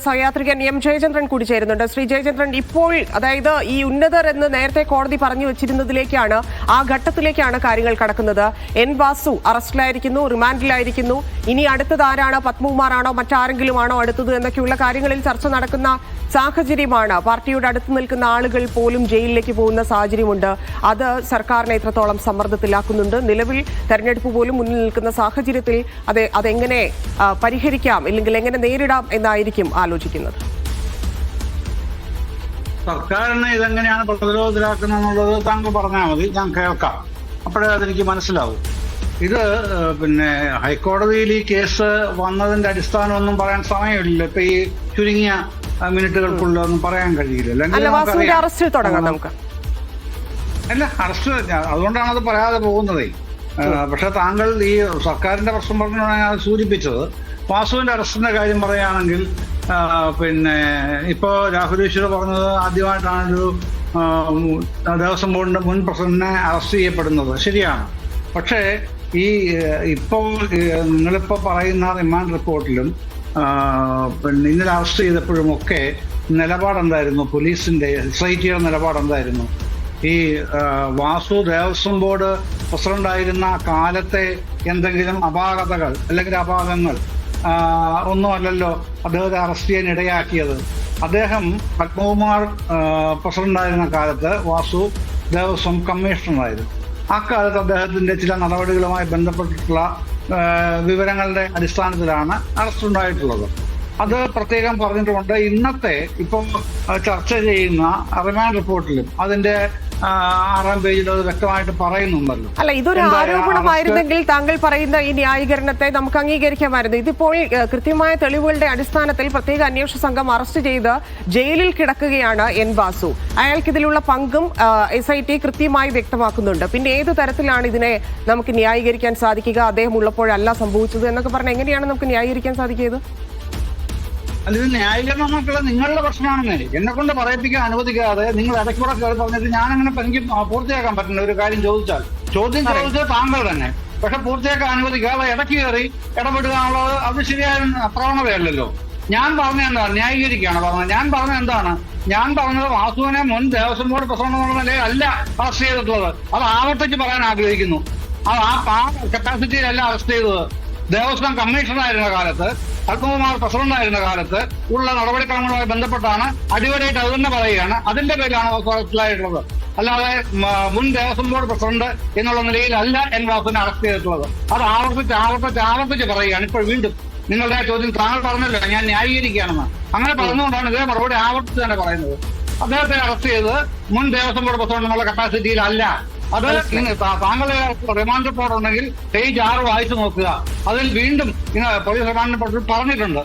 സഹയാത്രികൻ M Jayachandran കൂടി ചേരുന്നുണ്ട്. ശ്രീ ജയചന്ദ്രൻ, ഇപ്പോൾ അതായത് ഈ ഉന്നതർ എന്ന് നേരത്തെ കോടതി പറഞ്ഞു വെച്ചിരുന്നതിലേക്കാണ്, ആ ഘട്ടത്തിലേക്കാണ് കാര്യങ്ങൾ കടക്കുന്നത്. എൻ വാസു അറസ്റ്റിലായിരിക്കുന്നു, റിമാൻഡിലായിരിക്കുന്നു. ഇനി അടുത്തത് ആരാണ്? പത്മകുമാറാണോ മറ്റാരെങ്കിലും ആണോ അടുത്തത് എന്നൊക്കെയുള്ള കാര്യങ്ങളിൽ ചർച്ച നടക്കുന്ന സാഹചര്യമാണ്. പാർട്ടിയുടെ അടുത്ത് നിൽക്കുന്ന ആളുകൾ പോലും ജയിലിലേക്ക് പോകുന്ന സാഹചര്യമുണ്ട്. അത് സർക്കാരിനെ എത്രത്തോളം സമ്മർദ്ദത്തിലാക്കുന്നുണ്ട്? നിലവിൽ തെരഞ്ഞെടുപ്പ് പോലും മുന്നിൽ നിൽക്കുന്ന സാഹചര്യത്തിൽ അതെങ്ങനെ പരിഹരിക്കാം, അല്ലെങ്കിൽ എങ്ങനെ നേരിടാം എന്നായിരിക്കും ആലോചിക്കുന്നത്? സർക്കാരിനെ ഇതെങ്ങനെയാണ് പ്രതിരോധത്തിലാക്കുന്നതെന്നുള്ളത് താങ്കൾ പറഞ്ഞാൽ മതി, ഞാൻ കേൾക്കാം. അപ്പോഴേ അതെനിക്ക് മനസ്സിലാവും. ഇത് ഹൈക്കോടതിയിൽ ഈ കേസ് വന്നതിന്റെ അടിസ്ഥാനമൊന്നും പറയാൻ സമയമില്ല. ഇപ്പൊ ഈ ചുരുങ്ങിയ മിനിറ്റുകൾക്കുള്ള ഒന്നും പറയാൻ കഴിയില്ല. അല്ല, അറസ്റ്റ് അതുകൊണ്ടാണ് അത് പറയാതെ പോകുന്നത്. പക്ഷെ താങ്കൾ ഈ സർക്കാരിന്റെ പ്രശ്നം പറഞ്ഞാണ് അത് സൂചിപ്പിച്ചത്. വാസുവിന്റെ അറസ്റ്റിന്റെ കാര്യം പറയുകയാണെങ്കിൽ ഇപ്പോ രാഹുൽ ഈശ്വർ പറഞ്ഞത് ആദ്യമായിട്ടാണൊരു ദേവസ്വം ബോർഡിന്റെ മുൻ പ്രസിഡന്റിനെ അറസ്റ്റ് ചെയ്യപ്പെടുന്നത്. ശരിയാണ്. പക്ഷേ ഇപ്പോൾ നിങ്ങളിപ്പോ പറയുന്ന റിമാൻഡ് റിപ്പോർട്ടിലും ഇന്നലെ അറസ്റ്റ് ചെയ്തപ്പോഴും ഒക്കെ നിലപാടെന്തായിരുന്നു? പോലീസിന്റെ SITയുടെ നിലപാടെന്തായിരുന്നു? ഈ വാസു ദേവസ്വം ബോർഡ് പ്രസിഡന്റായിരുന്ന കാലത്തെ എന്തെങ്കിലും അപാകതകൾ അല്ലെങ്കിൽ അപാകങ്ങൾ ഒന്നുമല്ലല്ലോ അദ്ദേഹത്തെ അറസ്റ്റ് ചെയ്യാൻ ഇടയാക്കിയത്. അദ്ദേഹം പത്മകുമാർ പ്രസിഡന്റായിരുന്ന കാലത്ത് വാസു ദേവസ്വം കമ്മീഷണറായിരുന്നു. അക്കാലത്ത് അദ്ദേഹത്തിന്റെ ചില നടപടികളുമായി ബന്ധപ്പെട്ടിട്ടുള്ള വിവരങ്ങളുടെ അടിസ്ഥാനത്തിലാണ് അറസ്റ്റ് ഉണ്ടായിട്ടുള്ളത്. അത് പ്രത്യേകം പറഞ്ഞിട്ടുമുണ്ട്. ഇന്നത്തെ ഇപ്പോൾ ചർച്ച ചെയ്യുന്ന റിമാൻഡ് റിപ്പോർട്ടിലും അതിന്റെ 6-ാം പേജിൽ അത് വ്യക്തമായിട്ട് പറയുന്നുണ്ടല്ലോ. അല്ല, ഇതൊരു ആരോപണമായിരുന്നെങ്കിൽ താങ്കൾ പറയുന്ന ഈ ന്യായീകരണത്തെ നമുക്ക് അംഗീകരിക്കാമായിരുന്നു. ഇതിപ്പോൾ കൃത്യമായ തെളിവുകളുടെ അടിസ്ഥാനത്തിൽ പ്രത്യേക അന്വേഷണ സംഘം അറസ്റ്റ് ചെയ്ത് ജയിലിൽ കിടക്കുകയാണ് എൻ വാസു. അയാൾക്കിതിലുള്ള പങ്കും SIT കൃത്യമായി വ്യക്തമാക്കുന്നുണ്ട്. പിന്നെ ഏത് തരത്തിലാണ് ഇതിനെ നമുക്ക് ന്യായീകരിക്കാൻ സാധിക്കുക? അദ്ദേഹം ഉള്ളപ്പോഴല്ല സംഭവിച്ചത് എന്നൊക്കെ പറഞ്ഞാൽ എങ്ങനെയാണ് നമുക്ക് ന്യായീകരിക്കാൻ സാധിക്കുന്നത്? ഇത് ന്യായീകരണമായിട്ടുള്ള നിങ്ങളുടെ പ്രശ്നമാണെന്നേ. എന്നെ കൊണ്ട് പറയിപ്പിക്കാൻ അനുവദിക്കാതെ നിങ്ങൾ ഇടയ്ക്കൂടെ കയറി പറഞ്ഞിട്ട് ഞാനങ്ങനെ എനിക്ക് പൂർത്തിയാക്കാൻ പറ്റുന്ന ഒരു കാര്യം ചോദിച്ചത് താങ്കൾ തന്നെ. പക്ഷെ പൂർത്തിയാക്കാൻ അനുവദിക്കാതെ ഇടയ്ക്ക് കയറി ഇടപെടുകയാണുള്ളത്. അത് ശരിയായ പ്രവണതയല്ലല്ലോ. ഞാൻ പറഞ്ഞ എന്താണ്? ന്യായീകരിക്കുകയാണ് പറഞ്ഞത്. ഞാൻ പറഞ്ഞത് വാസുവിനെ മുൻ ദേവസ്വം ബോർഡ് പ്രസിഡന്റ് എന്നുള്ള നിലയിൽ അല്ല അറസ്റ്റ് ചെയ്തിട്ടുള്ളത്. അത് ആവർത്തിച്ച് പറയാൻ ആഗ്രഹിക്കുന്നു. ആ കപ്പാസിറ്റിയിലല്ല അറസ്റ്റ് ചെയ്തത്. ദേവസ്വം കമ്മീഷണറായിരുന്ന കാലത്ത്, പത്മകുമാർ പ്രസിഡന്റായിരുന്ന കാലത്ത് ഉള്ള നടപടിക്രമങ്ങളുമായി ബന്ധപ്പെട്ടാണ് അടിവരായിട്ട് അത് തന്നെ പറയുകയാണ്. അതിന്റെ പേരിലാണ് അറസ്റ്റിലായിട്ടുള്ളത്. അല്ലാതെ മുൻ ദേവസ്വം ബോർഡ് പ്രസിഡന്റ് എന്നുള്ള നിലയിലല്ല എൻ വാസുവിനെ അറസ്റ്റ് ചെയ്തിട്ടുള്ളത്. അത് ആവർത്തിച്ച് പറയുകയാണ്. ഇപ്പോൾ വീണ്ടും നിങ്ങളുടെ ചോദ്യം താങ്കൾ പറഞ്ഞല്ലോ ഞാൻ ന്യായീകരിക്കുകയാണെന്ന്. അങ്ങനെ പറഞ്ഞുകൊണ്ടാണ് ഇതേ മറുപടി ആവർത്തിച്ച് തന്നെ പറയുന്നത്. അദ്ദേഹത്തെ അറസ്റ്റ് ചെയ്ത് മുൻ ദേവസ്വം ബോർഡ് പ്രസിഡന്റ് എന്നുള്ള കപ്പാസിറ്റിയിലല്ല. അത് താങ്കളുടെ റിമാൻഡ് റിപ്പോർട്ട് ഉണ്ടെങ്കിൽ പേജ് 6 വായിച്ചു നോക്കുക. അതിൽ വീണ്ടും പോലീസ് റിമാൻഡ് റിപ്പോർട്ടിൽ പറഞ്ഞിട്ടുണ്ട്.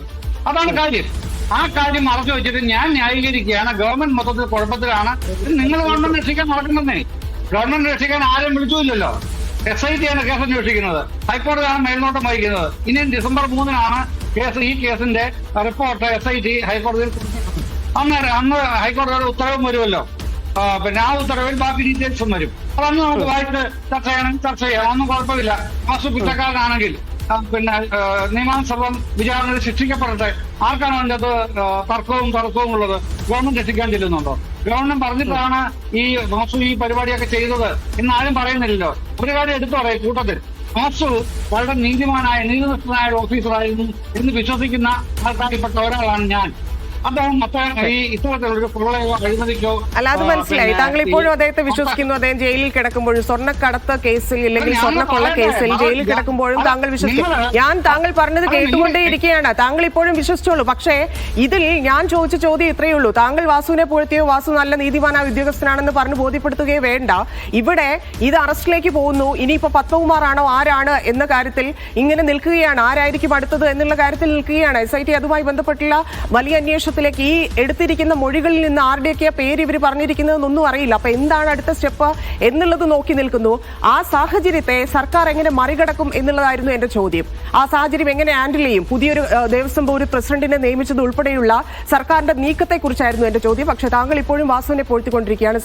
അതാണ് കാര്യം. ആ കാര്യം മറച്ചു വെച്ചിട്ട് ഞാൻ ന്യായീകരിക്കുകയാണ്. ഗവൺമെന്റ് മൊത്തത്തിൽ കുഴപ്പത്തിലാണ്. നിങ്ങൾ ഗവൺമെന്റ് രക്ഷിക്കാൻ നടക്കുന്നതേ. ഗവൺമെന്റ് രക്ഷിക്കാൻ ആരും വിളിച്ചില്ലല്ലോ. SIT ആണ് കേസ് അന്വേഷിക്കുന്നത്. ഹൈക്കോടതിയാണ് മേൽനോട്ടം വഹിക്കുന്നത്. ഇനി ഡിസംബർ 3-നാണ് ഈ കേസിന്റെ റിപ്പോർട്ട് SIT ഹൈക്കോടതിയിൽ അന്ന് ഹൈക്കോടതിയുടെ ഉത്തരവും വരുമല്ലോ. ആ ഉത്തരവിൽ ബാക്കി ഡീറ്റെയിൽസും വരും. അതന്ന് നമുക്ക് വായിച്ച് ചർച്ച ചെയ്യാം. ഒന്നും കുഴപ്പമില്ല. വാസു കുറ്റക്കാരനാണെങ്കിൽ നിയമാനുസൃതം വിചാരണയിൽ ശിക്ഷിക്കപ്പെടട്ടെ. ആർക്കാണ് അതിൻ്റെ തർക്കവും ഉള്ളത്? ഗവൺമെന്റ് രക്ഷിക്കാൻ ചെല്ലുന്നുണ്ടോ? ഗവൺമെന്റ് പറഞ്ഞിട്ടാണ് ഈ വാസു ഈ പരിപാടിയൊക്കെ ചെയ്തത് എന്നാരും പറയുന്നില്ലല്ലോ. ഒരു കാര്യം എടുത്തു പറയും കൂട്ടത്തിൽ, വാസു വളരെ നീതിനിഷ്ഠനായ ഒരു ഓഫീസറായിരുന്നു എന്ന് വിശ്വസിക്കുന്ന ആൾക്കാരിൽപ്പെട്ട ഒരാളാണ് ഞാൻ. അല്ല, അത് മനസ്സിലായി. താങ്കൾ ഇപ്പോഴും അദ്ദേഹത്തെ വിശ്വസിക്കുന്നു. അദ്ദേഹം ജയിലിൽ കിടക്കുമ്പോഴും സ്വർണ്ണക്കടത്ത് കേസിൽ അല്ലെങ്കിൽ സ്വർണ്ണക്കൊള്ള കേസിൽ ജയിലിൽ കിടക്കുമ്പോഴും താങ്കൾ വിശ്വസിക്കുന്നു. ഞാൻ താങ്കൾ പറഞ്ഞത് കേട്ടുകൊണ്ടേയിരിക്കുകയാണ്. താങ്കൾ ഇപ്പോഴും വിശ്വസിച്ചോളൂ. പക്ഷേ ഇതിൽ ഞാൻ ചോദിച്ച ചോദ്യം ഇത്രയേ ഉള്ളൂ. താങ്കൾ വാസുവിനെ പുകഴ്ത്തിയോ വാസു നല്ല നീതിമാനായ ഉദ്യോഗസ്ഥനാണെന്ന് പറഞ്ഞ് ബോധ്യപ്പെടുത്തുകയോ വേണ്ട. ഇവിടെ ഇത് അറസ്റ്റിലേക്ക് പോകുന്നു. ഇനിയിപ്പോ പത്മകുമാറാണോ ആരാണ് എന്ന കാര്യത്തിൽ ഇങ്ങനെ നിൽക്കുകയാണ്. ആരായിരിക്കും അടുത്തത് എന്നുള്ള കാര്യത്തിൽ നിൽക്കുകയാണ്. SIT അതുമായി ബന്ധപ്പെട്ടുള്ള വലിയ അന്വേഷണം ഈ എടുത്തിരിക്കുന്ന മൊഴികളിൽ നിന്ന് ആരുടെയൊക്കെ പേര് ഇവർ പറഞ്ഞിരിക്കുന്നതെന്നൊന്നും അറിയില്ല. അപ്പൊ എന്താണ് അടുത്ത സ്റ്റെപ്പ് എന്നുള്ളത് നോക്കി നിൽക്കുന്നു. ആ സാഹചര്യത്തെ സർക്കാർ എങ്ങനെ മറികടക്കും എന്നുള്ളതായിരുന്നു എന്റെ ചോദ്യം. ആ സാഹചര്യം എങ്ങനെ ഹാൻഡിൽ ചെയ്യും? പുതിയൊരു ദേവസ്വം ബോർഡ് പ്രസിഡന്റിനെ നിയമിച്ചത് ഉൾപ്പെടെയുള്ള സർക്കാരിന്റെ നീക്കത്തെക്കുറിച്ചായിരുന്നു എന്റെ ചോദ്യം. പക്ഷേ താങ്കൾ ഇപ്പോഴും വാസുവിനെ പോഴ്ത്തിക്കൊണ്ടിരിക്കുകയാണ്.